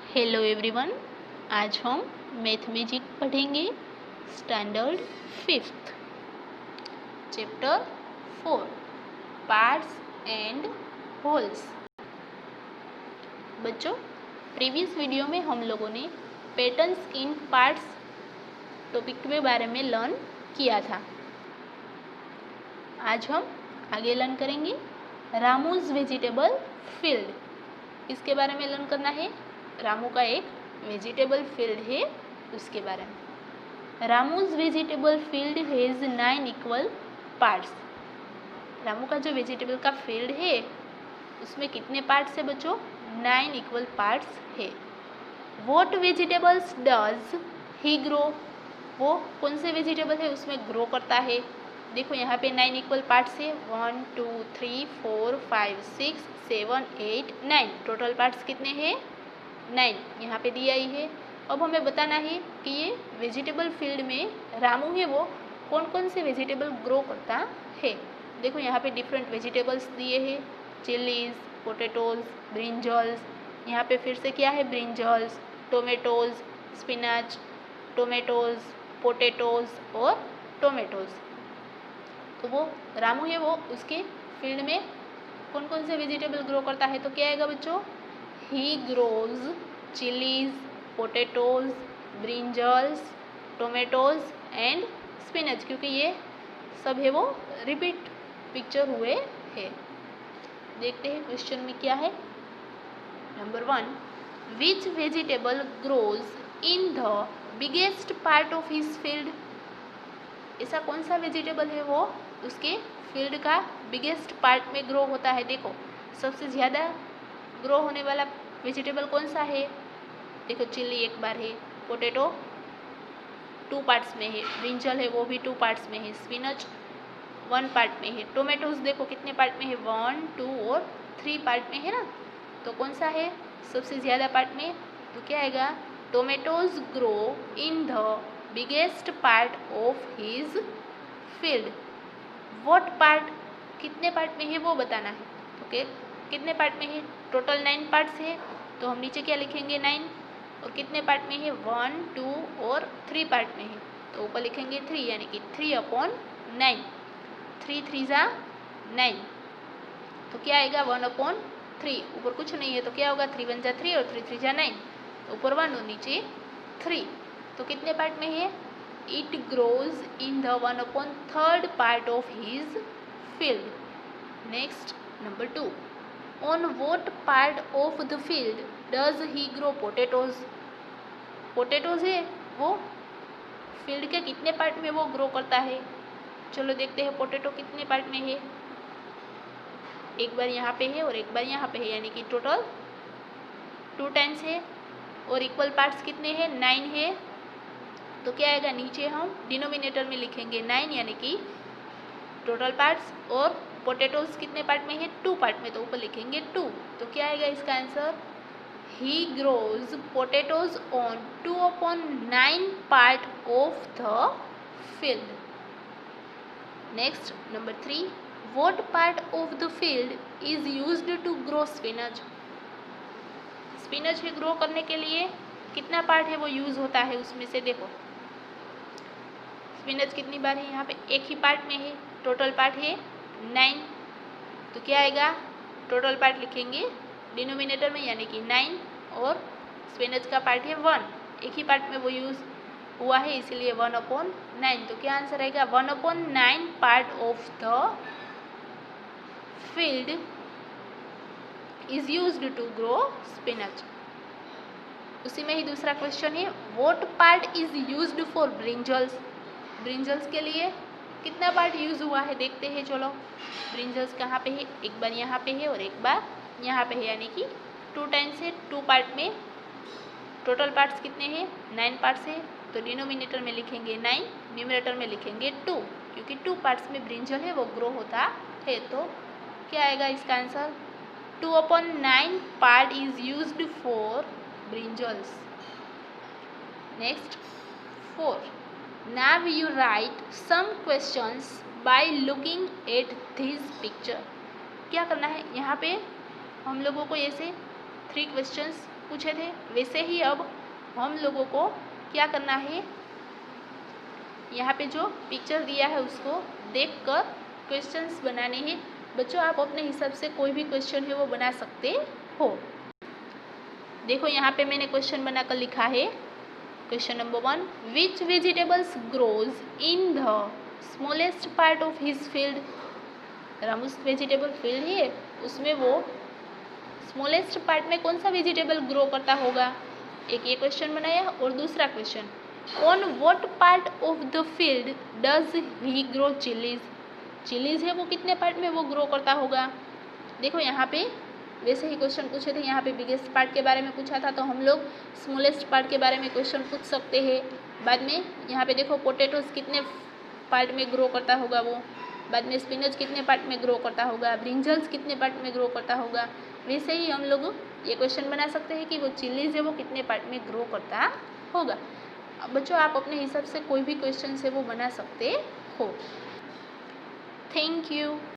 Hello everyone, आज हम mathematic पढ़ेंगे standard 5th chapter 4 parts and holes. बच्चों, प्रीवियस वीडियो में हम लोगों ने पैटर्न्स इन पार्ट्स टॉपिक के बारे में लर्न किया था। आज हम आगे लर्न करेंगे रामूज वेजिटेबल फील्ड। इसके बारे में लर्न करना है। रामू का एक वेजिटेबल फील्ड है, उसके बारे में। Ramu's vegetable field has 9 equal parts. Ramu का जो वेजिटेबल का फील्ड है उसमें कितने पार्ट्स है बच्चों? 9 इक्वल पार्ट्स है। What vegetables does he grow? वो कौन से वेजिटेबल है उसमें ग्रो करता है? देखो यहाँ पे 9 इक्वल पार्ट्स है। 1 2 3 4 5 6 7 8 9 टोटल पार्ट्स कितने हैं? 9 यहाँ पे दिया ही है। अब हमें बताना है कि ये वेजिटेबल फील्ड में रामू है वो कौन कौन से वेजिटेबल ग्रो करता है। देखो यहाँ पे डिफरेंट वेजिटेबल्स दिए हैं, चिलीज, पोटैटोज, ब्रिंजल्स। यहाँ पे फिर से क्या है? Brinjals, tomatoes, spinach, tomatoes, potatoes और टोमेटोज। तो वो रामू है वो उसके फील्ड में कौन कौन से वेजिटेबल ग्रो करता है? तो क्या आएगा बच्चों? He grows chilies, potatoes, brinjals, tomatoes and spinach, क्योंकि ये सब है वो रिपीट पिक्चर हुए हैं। देखते हैं क्वेश्चन में क्या है। Number 1, which vegetable grows in the biggest part of his field? ऐसा कौन सा वेजिटेबल है वो उसके फील्ड का बिगेस्ट पार्ट में ग्रो होता है? देखो सबसे ज़्यादा ग्रो होने वाला वेजिटेबल कौन सा है? देखो चिल्ली एक बार है, पोटैटो 2 पार्ट्स में है, ब्रिंजल है वो भी 2 पार्ट्स में है, स्पिनच 1 पार्ट में है, टोमेटोज देखो कितने पार्ट में है? 1 2 और 3 पार्ट में है ना। तो कौन सा है सबसे ज़्यादा पार्ट में? तो क्या आएगा? Tomatoes grow in the biggest part of his field. What part कितने पार्ट में है वो बताना है। ओके, कितने पार्ट में है? टोटल 9 पार्ट्स है, तो हम नीचे क्या लिखेंगे? 9। और कितने पार्ट में है? 1 2 और 3 पार्ट में है, तो ऊपर लिखेंगे 3, यानी कि 3/9। 3 3 जा 9, तो क्या आएगा? 1/3। ऊपर कुछ नहीं है तो क्या होगा? 3 1 जा 3 और 3 3 जा 9, तो ऊपर 1 और नीचे 3। तो कितने पार्ट में है? It grows in the 1/3 part of his field. Next number 2, on what part of the field does he grow potatoes? Potatoes है वो फील्ड के कितने पार्ट में वो ग्रो करता है? चलो देखते हैं पोटैटो कितने पार्ट में है। एक बार यहाँ पे है और एक बार यहाँ पे है, यानी कि टोटल 2 टाइम्स है। और इक्वल पार्ट्स कितने हैं? 9 है। तो क्या आएगा? नीचे हम डिनोमिनेटर में लिखेंगे 9, यानी कि टोटल पार्ट्स। और पोटैटोज कितने पार्ट में है? 2 पार्ट में, तो ऊपर लिखेंगे 2। तो क्या आएगा इसका answer? He grows potatoes on 2/9 part of the field. Next number 3, what part of the field is used to grow spinach? Spinach है ग्रो करने के लिए कितना पार्ट है वो यूज होता है उसमें से? देखो स्पिनच कितनी बार है? यहाँ पे एक ही पार्ट में है, टोटल पार्ट है 9। तो क्या आएगा? टोटल पार्ट लिखेंगे डिनोमिनेटर में, यानी कि 9, और स्पिनच का पार्ट है 1, एक ही पार्ट में वो यूज हुआ है, इसलिए 1/9। तो क्या आंसर आएगा? 1/9 part of the field is used to grow spinach. उसी में ही दूसरा क्वेश्चन है, what part is used for brinjals? Brinjals के लिए कितना पार्ट यूज हुआ है देखते हैं। चलो ब्रिंजल्स कहाँ पे है? एक बार यहाँ पे है और एक बार यहाँ पे है, यानी कि 2 टाइम्स है 2 पार्ट में। टोटल पार्ट्स कितने हैं? 9 पार्ट्स है, तो डिनोमिनेटर में लिखेंगे 9, न्यूमरेटर में लिखेंगे 2, क्योंकि 2 पार्ट्स में ब्रिंजल है वो ग्रो होता है। तो क्या आएगा इसका answer? 2/9 part is used for brinjals. Next 4, now you write some questions by looking at this picture। क्या करना है? यहाँ पे हम लोगों को ऐसे 3 क्वेश्चंस पूछे थे, वैसे ही अब हम लोगों को क्या करना है, यहाँ पे जो पिक्चर दिया है उसको देखकर क्वेश्चंस बनाने हैं। बच्चों आप अपने हिसाब से कोई भी क्वेश्चन है वो बना सकते हो। देखो यहाँ पे मैंने क्वेश्चन बनाकर लिखा है, question number 1, which vegetables grows in the smallest part of his field. Ramu's vegetable field है, उसमें वो स्मॉलेस्ट पार्ट में कौन सा वेजिटेबल ग्रो करता होगा। एक ये क्वेश्चन बनाया। और दूसरा question, on what part of the field does he grow chillies. Chillies है वो कितने पार्ट में वो ग्रो करता होगा। देखो यहाँ पे वैसे ही क्वेश्चन पूछे थे, यहाँ पे बिगेस्ट पार्ट के बारे में पूछा था, तो हम लोग स्मॉलेस्ट पार्ट के बारे में क्वेश्चन पूछ सकते हैं। बाद में यहाँ पे देखो पोटैटोज कितने पार्ट में ग्रो करता होगा वो, बाद में स्पिनच कितने पार्ट में ग्रो करता होगा, ब्रिंजल्स कितने पार्ट में ग्रो करता होगा। वैसे ही हम लोग ये क्वेश्चन बना सकते हैं कि वो चिलीज है वो कितने पार्ट में ग्रो करता होगा। बच्चों आप अपने हिसाब से कोई भी क्वेश्चन है वो बना सकते हो। Thank you.